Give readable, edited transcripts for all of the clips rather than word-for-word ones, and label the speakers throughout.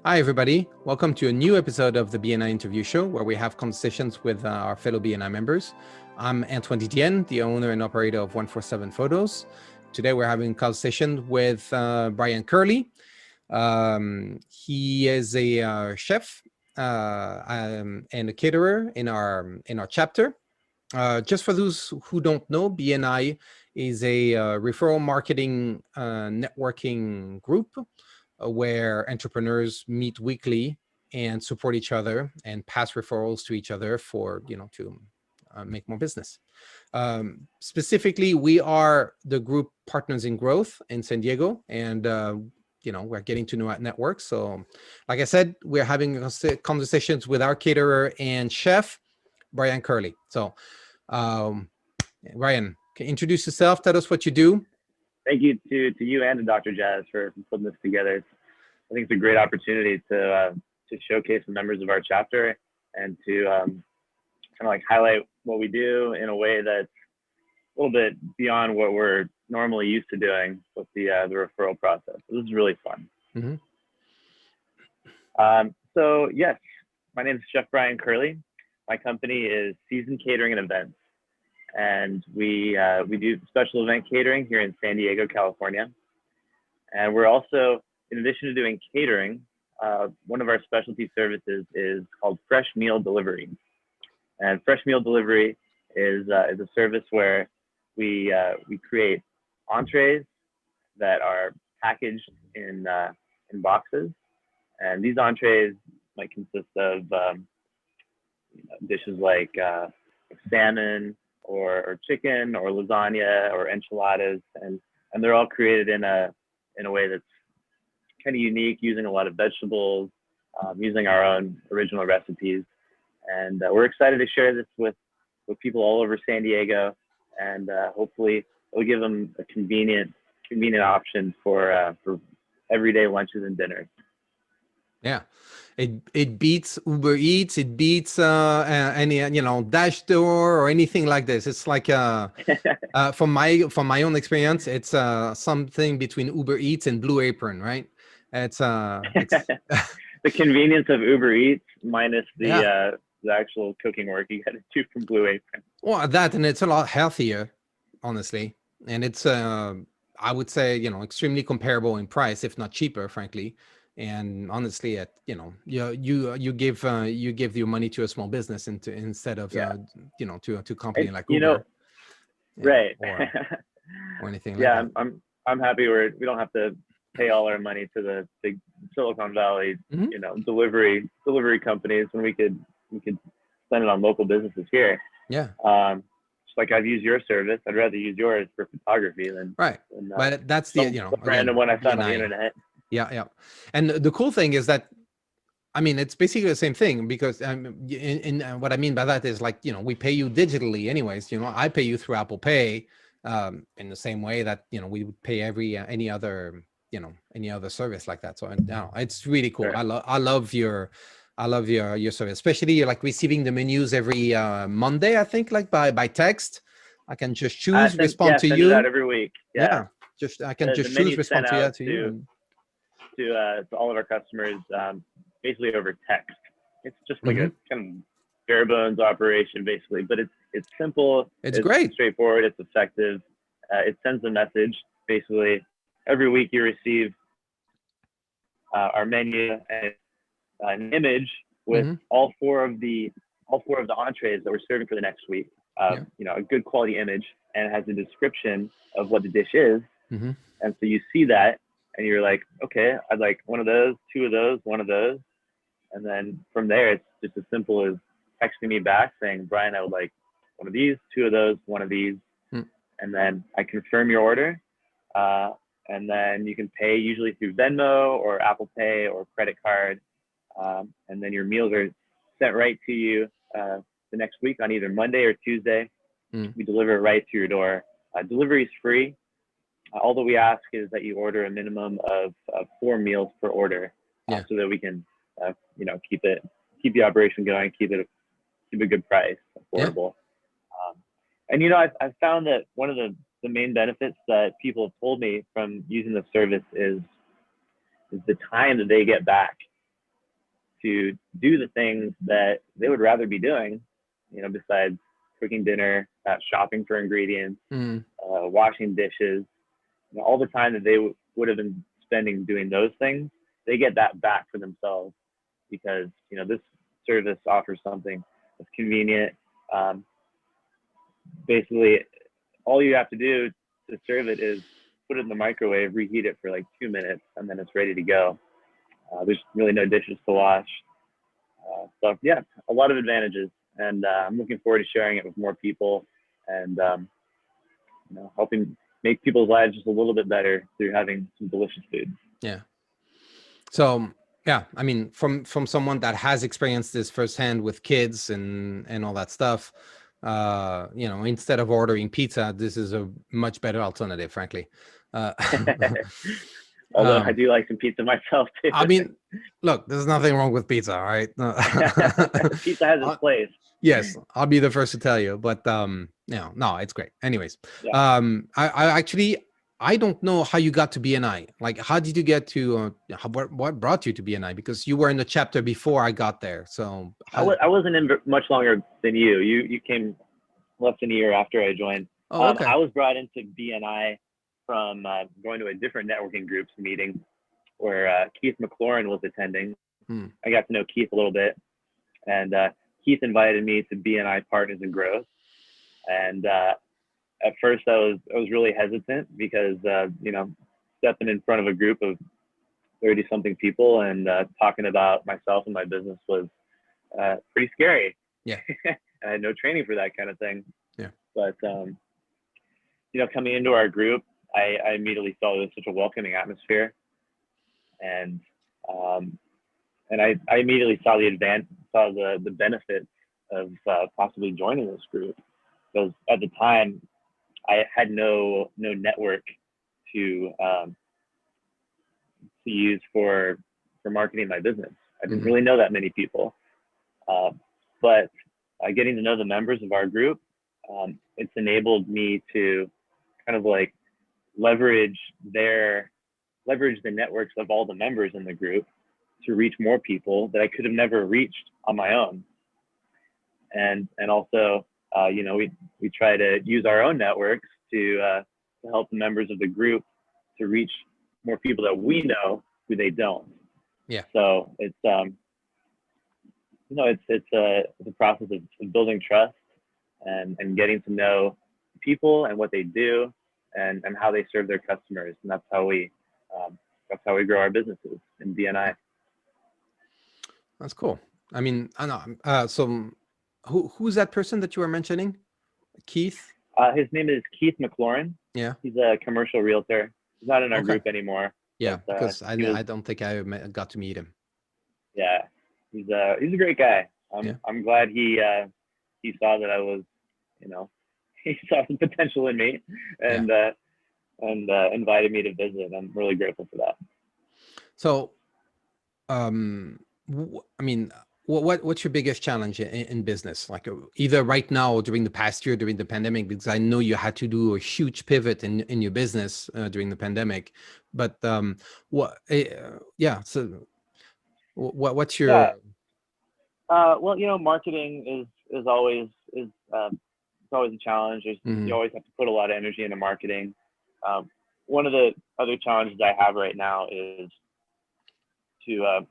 Speaker 1: Hi, everybody. Welcome to a new episode of the BNI Interview Show, where we have conversations with our fellow BNI members. I'm Antoine Didienne, the owner and operator of 147 Photos. Today, we're having a conversation with Bryan Curley. He is a chef and a caterer in our chapter. Just for those who don't know, BNI is a referral marketing networking group where entrepreneurs meet weekly and support each other and pass referrals to each other for, to make more business. Specifically, we are the group Partners in Growth in San Diego, and we're getting to know our network. So, like I said, we're having conversations with our caterer and chef, Bryan Curley. So, Bryan, can you introduce yourself? Tell us what you do.
Speaker 2: Thank you to you and to Dr. Jazz for putting this together. I think it's a great opportunity to showcase the members of our chapter and to kind of like highlight what we do in a way that's a little bit beyond what we're normally used to doing with the referral process. So this is really fun.
Speaker 1: Mm-hmm.
Speaker 2: So yes, my name is Chef Bryan Curley. My company is Seasoned Catering and Events, and we do special event catering here in San Diego, California. And we're also, in addition to doing catering, one of our specialty services is called Fresh Meal Delivery. And Fresh Meal Delivery is a service where we create entrees that are packaged in boxes, and these entrees might consist of dishes like salmon or chicken or lasagna or enchiladas, and they're all created in a way that's kind of unique, using a lot of vegetables, using our own original recipes. And we're excited to share this with people all over San Diego, and hopefully it'll give them a convenient option for everyday lunches and dinners.
Speaker 1: Yeah, it beats Uber Eats. It beats any Dash Door or anything like this. It's like from my own experience, it's something between Uber Eats and Blue Apron, right? It's
Speaker 2: the convenience of Uber Eats minus the actual cooking work you got to do from Blue Apron.
Speaker 1: Well, and it's a lot healthier, honestly, and it's I would say extremely comparable in price, if not cheaper, frankly. And honestly, you give your money to a small business instead of to a company like Uber,
Speaker 2: right?
Speaker 1: Or anything like that.
Speaker 2: I'm happy we don't have to pay all our money to the big Silicon Valley delivery companies when we could spend it on local businesses here.
Speaker 1: Yeah.
Speaker 2: Just like I've used your service, I'd rather use yours for photography than
Speaker 1: but that's the
Speaker 2: random one I found on the internet.
Speaker 1: Yeah. And the cool thing is that, I mean, it's basically the same thing, because in what I mean by that is, like, we pay you digitally anyways. I pay you through Apple Pay in the same way that, we would pay any other service like that. So it's really cool. Sure. I love your service, especially like receiving the menus every Monday, I think, like by text. I can just choose, respond to you.
Speaker 2: That every week. Yeah.
Speaker 1: I can just choose, respond to you.
Speaker 2: To all of our customers, basically over text. It's just like a kind of bare bones operation, basically, but it's simple.
Speaker 1: It's great,
Speaker 2: straightforward. It's effective. It sends a message. Basically, every week you receive our menu and an image with all four of the entrees that we're serving for the next week. A good quality image, and it has a description of what the dish is. And so you see that, and you're like, okay, I'd like one of those, two of those, one of those. And then from there, it's just as simple as texting me back saying, Bryan, I would like one of these, two of those, one of these. And then I confirm your order. And then you can pay usually through Venmo or Apple Pay or credit card. And then your meals are sent right to you the next week on either Monday or Tuesday. We deliver it right to your door. Delivery is free. All that we ask is that you order a minimum of 4 meals per order, so that we can, keep the operation going, keep a good price, affordable. And I've found that one of the main benefits that people have told me from using the service is the time that they get back. to do the things that they would rather be doing, besides cooking dinner, shopping for ingredients, washing dishes, all the time that they would have been spending doing those things, they get that back for themselves because, this service offers something that's convenient. Basically, all you have to do to serve it is put it in the microwave, reheat it for like 2 minutes, and then it's ready to go. There's really no dishes to wash. So yeah, a lot of advantages, and I'm looking forward to sharing it with more people and helping make people's lives just a little bit better through having some delicious food.
Speaker 1: Yeah. So yeah, I mean, from someone that has experienced this firsthand with kids and all that stuff, instead of ordering pizza, this is a much better alternative, frankly.
Speaker 2: Although I do like some pizza myself too.
Speaker 1: I mean, look, there's nothing wrong with pizza, all right?
Speaker 2: Pizza has its place.
Speaker 1: Yes, I'll be the first to tell you, but no, it's great. Anyways,
Speaker 2: yeah.
Speaker 1: I don't know how you got to BNI. Like, how did you get to what brought you to BNI? Because you were in the chapter before I got there. So
Speaker 2: I wasn't in much longer than you. You came less than a year after I joined.
Speaker 1: Oh, okay.
Speaker 2: I was brought into BNI from going to a different networking groups meeting where Keith McLaurin was attending. I got to know Keith a little bit, and Keith invited me to BNI Partners in Growth. And at first, I was really hesitant because stepping in front of a group of 30-something people and talking about myself and my business was pretty scary.
Speaker 1: Yeah.
Speaker 2: And I had no training for that kind of thing.
Speaker 1: Yeah.
Speaker 2: But coming into our group, I immediately saw it was such a welcoming atmosphere, and I immediately saw the benefits of possibly joining this group, because at the time I had no network to use for marketing my business. I didn't really know that many people, but getting to know the members of our group, it's enabled me to kind of like leverage the networks of all the members in the group to reach more people that I could have never reached on my own. And also, we try to use our own networks to help the members of the group to reach more people that we know who they don't.
Speaker 1: Yeah.
Speaker 2: So it's it's a process of building trust and getting to know people and what they do and how they serve their customers, and that's how we grow our businesses in BNI.
Speaker 1: That's cool. I mean, I know. So who's that person that you were mentioning? Keith?
Speaker 2: His name is Keith McLaurin.
Speaker 1: Yeah.
Speaker 2: He's a commercial realtor. He's not in our group anymore.
Speaker 1: Yeah,
Speaker 2: but,
Speaker 1: because I don't think I got to meet him.
Speaker 2: Yeah, he's a great guy. I'm glad he saw that I was, he saw some potential in me and invited me to visit. I'm really grateful for that.
Speaker 1: So, I mean, what's your biggest challenge in business? Like either right now or during the past year, during the pandemic, because I know you had to do a huge pivot in your business during the pandemic. But so what's your?
Speaker 2: Well, marketing is always it's always a challenge. You always have to put a lot of energy into marketing. One of the other challenges I have right now is to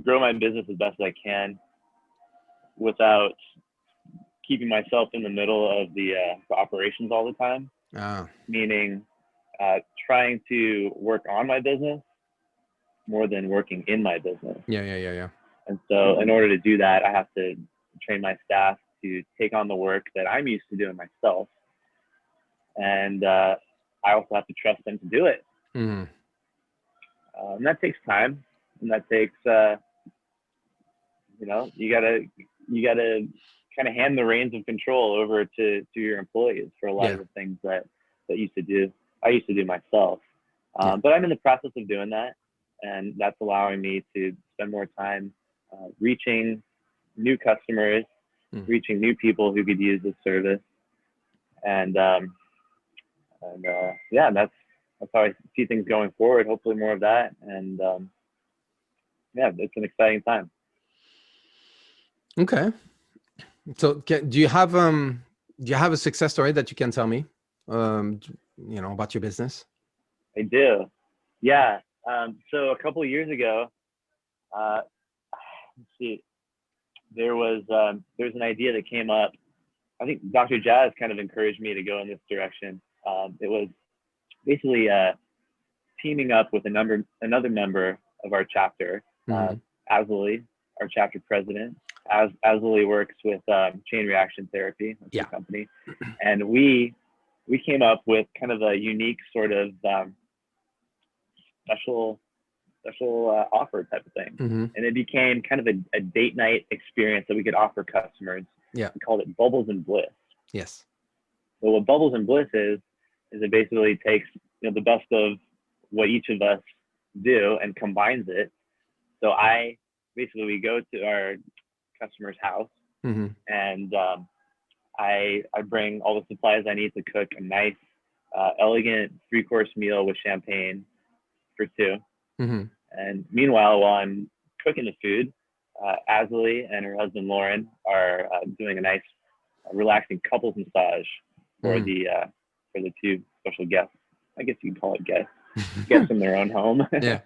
Speaker 2: grow my business as best as I can without keeping myself in the middle of the operations all the time. Meaning trying to work on my business more than working in my business.
Speaker 1: Yeah.
Speaker 2: And so in order to do that, I have to train my staff to take on the work that I'm used to doing myself. And I also have to trust them to do it. And that takes time. And that takes, you gotta kind of hand the reins of control over to your employees for a lot of the things that I used to do myself. But I'm in the process of doing that. And that's allowing me to spend more time reaching new customers, reaching new people who could use this service. And that's how I see things going forward. Hopefully more of that. And it's an exciting time.
Speaker 1: Okay. So do you have a success story that you can tell me, about your business?
Speaker 2: I do. Yeah. So a couple of years ago, uh, let's see, there's an idea that came up. I think Dr. Jazz kind of encouraged me to go in this direction. It was basically teaming up with another member of our chapter,
Speaker 1: Mm-hmm.
Speaker 2: Azali, our chapter president. Azali works with chain reaction therapy. That's
Speaker 1: Yeah.
Speaker 2: the company, and we came up with kind of a unique sort of special offer type of thing,
Speaker 1: Mm-hmm.
Speaker 2: and it became kind of a date night experience that we could offer customers.
Speaker 1: Yeah.
Speaker 2: We called it Bubbles and Bliss.
Speaker 1: Yes.
Speaker 2: So what Bubbles and Bliss is it basically takes the best of what each of us do and combines it. So we go to our customer's house,
Speaker 1: Mm-hmm.
Speaker 2: and I bring all the supplies I need to cook a nice, elegant 3-course meal with champagne for two.
Speaker 1: Mm-hmm.
Speaker 2: And meanwhile, while I'm cooking the food, Azali and her husband Lauren are doing a nice, relaxing couples massage for the two special guests. I guess you can call it guests in their own home.
Speaker 1: Yeah.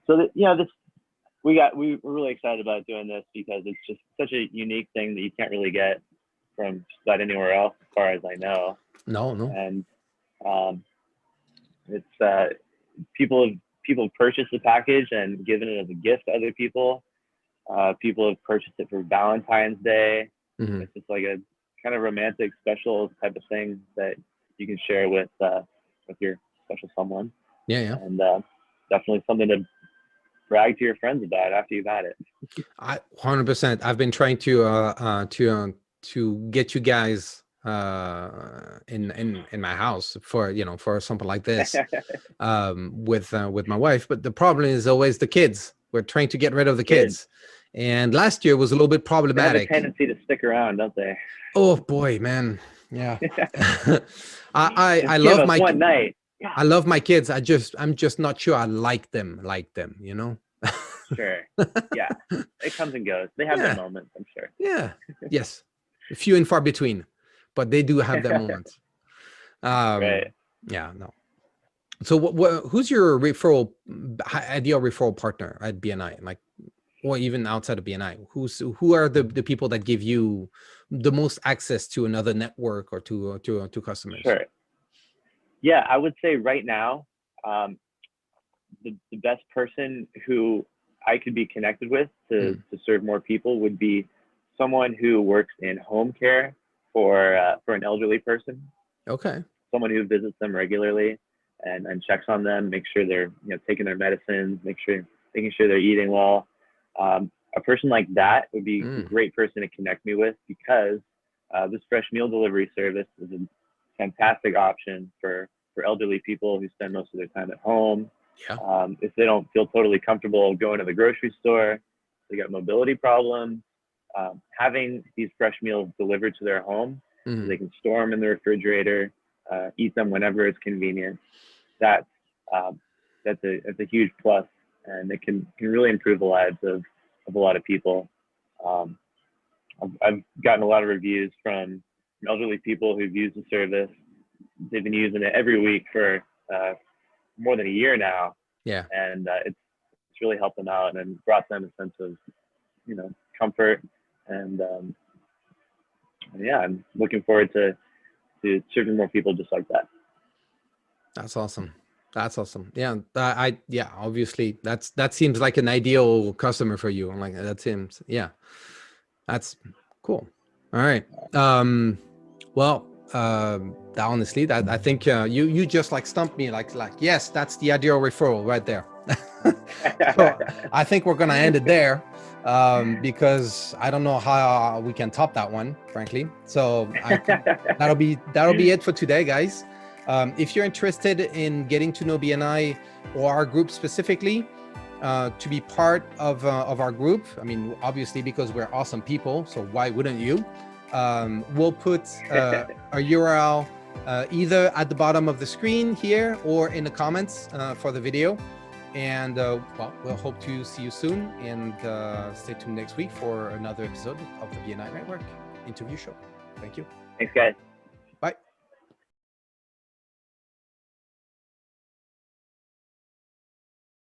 Speaker 2: So that this we're really excited about doing this because it's just such a unique thing that you can't really get from just about anywhere else, as far as I know.
Speaker 1: No.
Speaker 2: And it's people have purchased the package and given it as a gift to other people. People have purchased it for Valentine's Day.
Speaker 1: Mm-hmm.
Speaker 2: It's just like a kind of romantic, special type of thing that you can share with your special someone.
Speaker 1: Yeah.
Speaker 2: And definitely something to brag to your friends about after you've had it.
Speaker 1: 100%. I've been trying to get you guys in my house for something like this with my wife, but the problem is always the kids. We're trying to get rid of the kids, and last year was a little bit problematic.
Speaker 2: They have a tendency to stick around, don't they?
Speaker 1: Oh boy, man. Yeah. I love my
Speaker 2: one night. Yeah.
Speaker 1: I love my kids. I'm just not sure I like them,
Speaker 2: Sure. Yeah. It comes and goes. They have their moments, I'm sure.
Speaker 1: Yeah. Yes. Few and far between, but they do have their moments.
Speaker 2: Right.
Speaker 1: Yeah. No. So who's your ideal referral partner at BNI? Like, or even outside of BNI, who are the people that give you the most access to another network or to customers?
Speaker 2: Sure. Yeah, I would say right now, the best person who I could be connected with to serve more people would be someone who works in home care for an elderly person.
Speaker 1: Okay.
Speaker 2: Someone who visits them regularly and checks on them, make sure they're taking their medicines, making sure they're eating well. A person like that would be a great person to connect me with, because this fresh meal delivery service is a fantastic option for elderly people who spend most of their time at home.
Speaker 1: Yeah.
Speaker 2: If they don't feel totally comfortable going to the grocery store, they got mobility problems, having these fresh meals delivered to their home, so they can store them in the refrigerator, eat them whenever it's convenient. That's a huge plus, and it can really improve the lives of a lot of people. I've gotten a lot of reviews from elderly people who've used the service. They've been using it every week for more than a year now.
Speaker 1: Yeah.
Speaker 2: And it's really helped them out and brought them a sense of comfort. And yeah, I'm looking forward to serving more people just like that.
Speaker 1: That's awesome. Yeah. Obviously that seems like an ideal customer for you. Like that seems, yeah, that's cool. All right. Well, honestly, I think you just like stumped me. Like yes, that's the ideal referral right there. So I think we're gonna end it there, because I don't know how we can top that one, frankly. So that'll be it for today, guys. If you're interested in getting to know BNI or our group specifically, to be part of our group, I mean, obviously because we're awesome people, so why wouldn't you? We'll put a URL either at the bottom of the screen here or in the comments for the video. And well, we'll hope to see you soon, and stay tuned next week for another episode of the BNI Network interview show. Thank you.
Speaker 2: Thanks, guys.